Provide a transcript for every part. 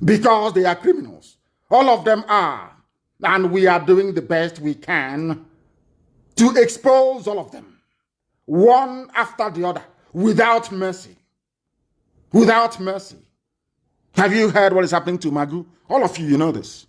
because they are criminals. All of them are. And we are doing the best we can to expose all of them, one after the other, without mercy. Without mercy. Have you heard what is happening to Magu? All of you, you know this.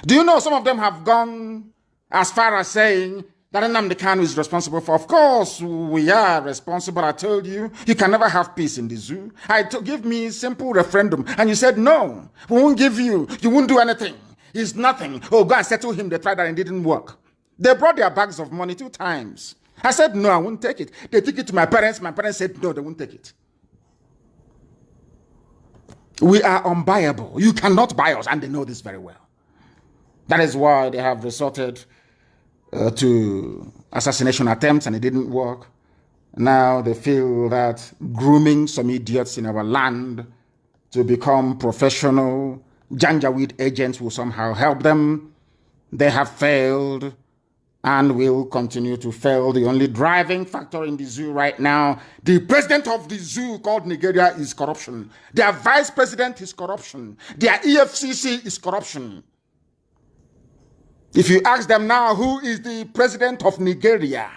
Do you know some of them have gone as far as saying that Nnamdi Kanu is responsible for? Of course, we are responsible. I told you, you can never have peace in the zoo. Give me simple referendum. And you said, no, we won't give you. You won't do anything. It's nothing. Oh, go and settle him. They tried that and it didn't work. They brought their bags of money 2 times. I said, no, I won't take it. They took it to my parents. My parents said, no, they won't take it. We are unbuyable. You cannot buy us, and they know this very well. That is why they have resorted to assassination attempts, and it didn't work. Now they feel that grooming some idiots in our land to become professional Janjaweed agents will somehow help them. They have failed and will continue to fail. The only driving factor in the zoo right now, the president of the zoo called Nigeria, is corruption. Their vice president is corruption. Their EFCC is corruption. If you ask them now, who is the president of Nigeria?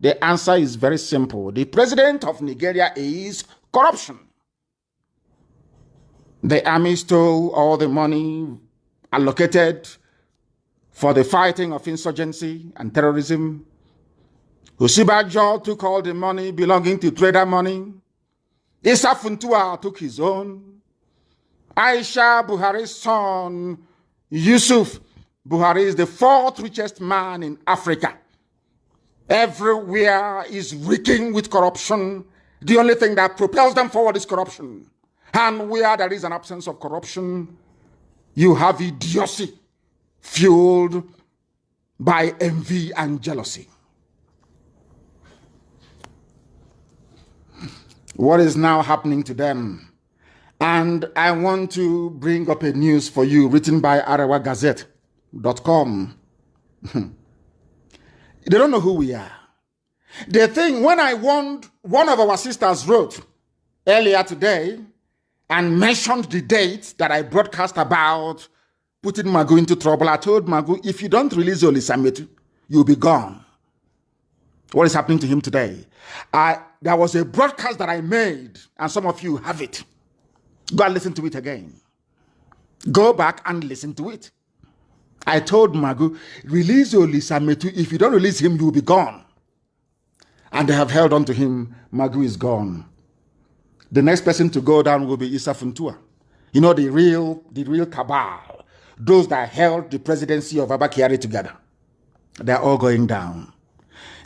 The answer is very simple. The president of Nigeria is corruption. The army stole all the money allocated for the fighting of insurgency and terrorism. Osibajo took all the money belonging to trader money. Issa Funtua took his own. Aisha Buhari's son, Yusuf Buhari, is the 4th richest man in Africa. Everywhere is reeking with corruption. The only thing that propels them forward is corruption. And where there is an absence of corruption, you have idiocy fueled by envy and jealousy. What is now happening to them? And I want to bring up a news for you written by arewagazette.com. They don't know who we are. They think when I warned, one of our sisters wrote earlier today and mentioned the date that I broadcast about putting Magu into trouble. I told Magu, if you don't release Olisametu, you'll be gone. What is happening to him today? There was a broadcast that I made, and some of you have it. Go and listen to it again. Go back and listen to it. I told Magu, release Olisametu. If you don't release him, you'll be gone. And they have held on to him. Magu is gone. The next person to go down will be Issa Funtua. You know, the real cabal. Those that held the presidency of Abba Kyari together. They're all going down.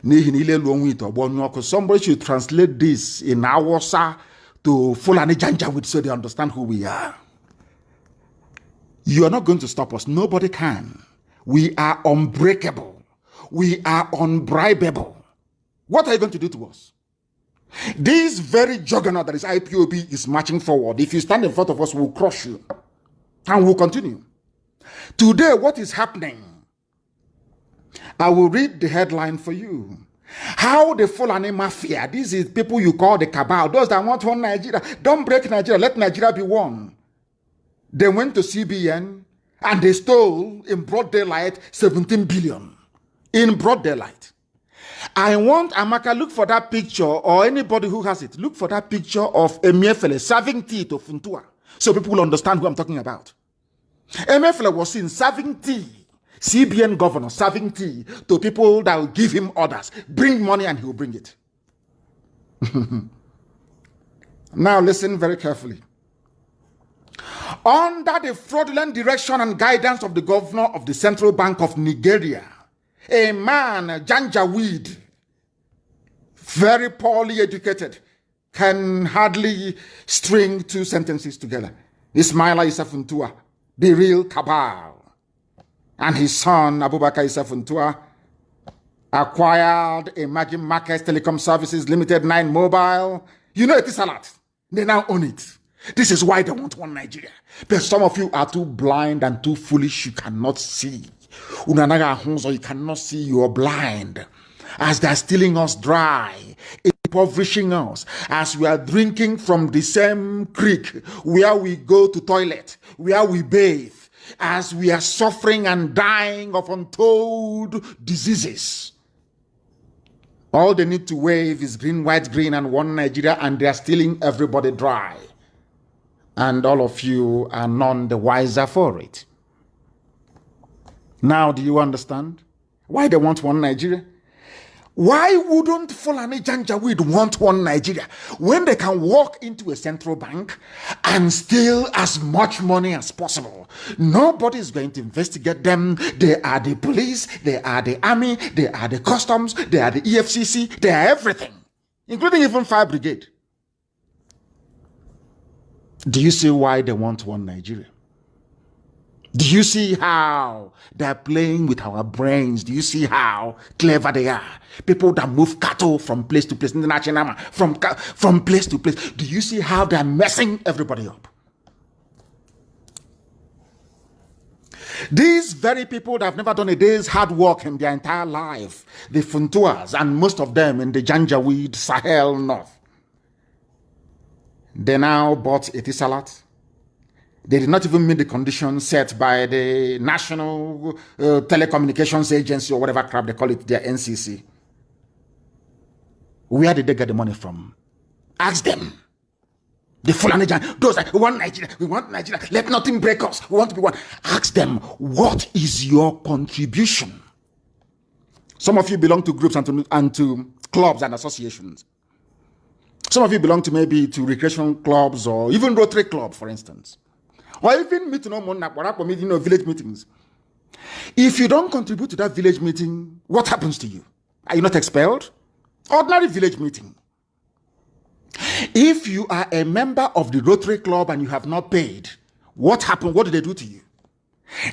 Somebody should translate this in Hausa to Fulani Janjaweed so they understand who we are. You are not going to stop us. Nobody can. We are unbreakable. We are unbribable. What are you going to do to us? This very juggernaut that is IPOB is marching forward. If you stand in front of us, we'll crush you. And we'll continue. Today, what is happening? I will read the headline for you. How the Fulani Mafia, these is people you call the cabal, those that want one Nigeria, don't break Nigeria, let Nigeria be one. They went to CBN and they stole in broad daylight 17 billion. In broad daylight. I want Amaka, look for that picture, or anybody who has it, look for that picture of Emefiele serving tea to Funtua, so people will understand who I'm talking about. Emefiele was seen serving tea, CBN governor serving tea to people that will give him orders. Bring money and he will bring it. Now listen very carefully. Under the fraudulent direction and guidance of the governor of the Central Bank of Nigeria, a man, Janjaweed, very poorly educated, can hardly string 2 sentences together. Ismaila Issa Funtua, the real cabal, and his son, Abubakar Issa Funtua, acquired Emerging Markets Telecom Services Limited 9 Mobile. You know it is a lot. They now own it. This is why they want one Nigeria. But some of you are too blind and too foolish. You cannot see. You cannot see. You are blind. As they're stealing us dry. impoverishing us, as we are drinking from the same creek where we go to toilet, where we bathe, as we are suffering and dying of untold diseases. All they need to wave is green, white, green, and one Nigeria, and they are stealing everybody dry. And all of you are none the wiser for it. Now, do you understand why they want one Nigeria? Why wouldn't Fulani Janjaweed want one Nigeria when they can walk into a central bank and steal as much money as possible? Nobody is going to investigate them. They are the police, they are the army, they are the customs, they are the EFCC, they are everything, including even Fire Brigade. Do you see why they want one Nigeria? Do you see how they're playing with our brains? Do you see how clever they are? People that move cattle from place to place, international, from place to place. Do you see how they're messing everybody up? These very people that have never done a day's hard work in their entire life, the Funtuas, and most of them in the Janjaweed, Sahel North, they now bought Etisalat. They did not even meet the conditions set by the National Telecommunications Agency, or whatever crap they call it, their NCC. Where did they get the money from? Ask them. The Fulani Jan, those are one Nigeria, we want Nigeria, let nothing break us, we want to be one. Ask them, what is your contribution? Some of you belong to groups and to clubs and associations. Some of you belong to maybe to recreation clubs or even Rotary Club, for instance. Or even village meetings. If you don't contribute to that village meeting, what happens to you? Are you not expelled? Ordinary village meeting. If you are a member of the Rotary Club and you have not paid, what happened? What do they do to you?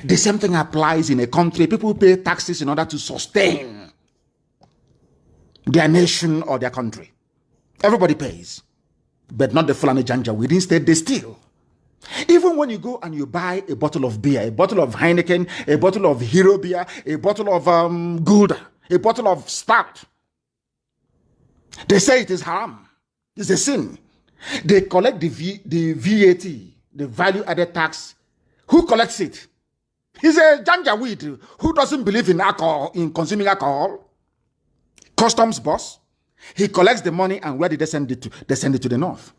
The same thing applies in a country. People pay taxes in order to sustain their nation or their country. Everybody pays, but not the Fulani Janjaweed. Instead, they steal. Even when you go and you buy a bottle of beer, a bottle of Heineken, a bottle of Hero beer, a bottle of Gouda, a bottle of Stout, they say it is haram. It's a sin. They collect the VAT, the value added tax. Who collects it? He's a Janjaweed who doesn't believe in alcohol, in consuming alcohol. Customs boss. He collects the money, and where did they send it to? They send it to the north.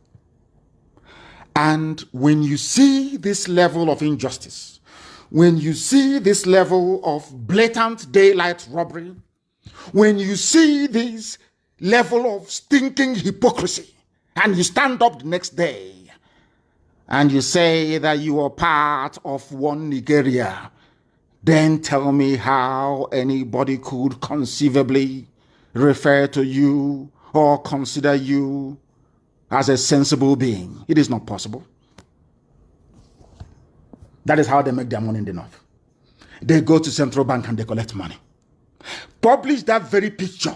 And when you see this level of injustice, when you see this level of blatant daylight robbery, when you see this level of stinking hypocrisy, and you stand up the next day and you say that you are part of one Nigeria, then tell me how anybody could conceivably refer to you or consider you as a sensible being. It is not possible. That is how they make their money in the north. They go to central bank and they collect money. Publish that very picture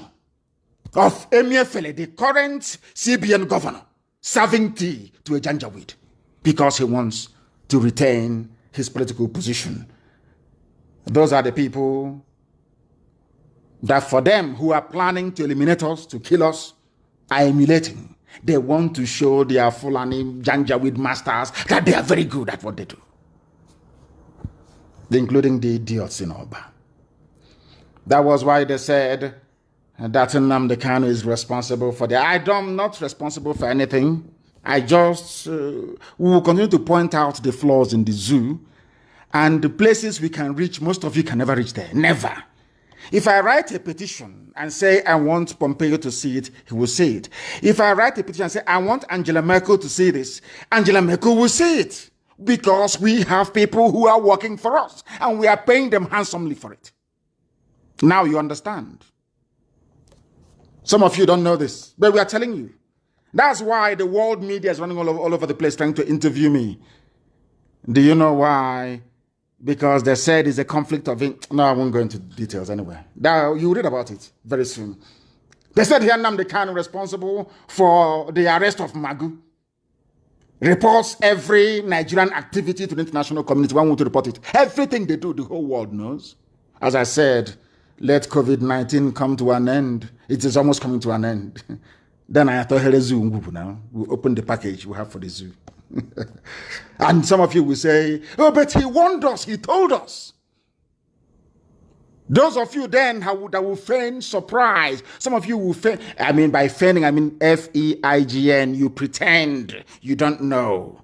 of Emir Fele, the current CBN governor, serving tea to a Janjaweed because he wants to retain his political position. Those are the people that, for them, who are planning to eliminate us, to kill us, are emulating. They want to show their Fulani Janjaweed masters that they are very good at what they do, including the idiots in Oba. That was why they said that Nnamdi Kanu is responsible for the... I'm not responsible for anything. I just will continue to point out the flaws in the zoo and the places we can reach. Most of you can never reach there. Never. If I write a petition and say I want Pompeo to see it, he will see it. If I write a petition and say I want Angela Merkel to see this, Angela Merkel will see it. Because we have people who are working for us and we are paying them handsomely for it. Now you understand. Some of you don't know this, but we are telling you. That's why the world media is running all over the place trying to interview me. Do you know why? Because they said it's a conflict of... No, I won't go into details anyway. You read about it very soon. They said here Nnamdi Kanu responsible for the arrest of Magu. Reports every Nigerian activity to the international community. One want to report it. Everything they do, the whole world knows. As I said, let COVID-19 come to an end. It is almost coming to an end. Then I thought, zoo now. We'll open the package we have for the zoo. And some of you will say, oh, but he warned us, he told us. Those of you then that will feign surprise. Some of you will feign, by feigning, F-E-I-G-N, you pretend you don't know.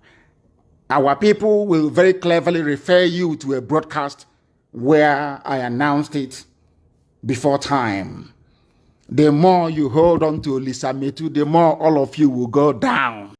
Our people will very cleverly refer you to a broadcast where I announced it before time. The more you hold on to Lisa Metu, the more all of you will go down.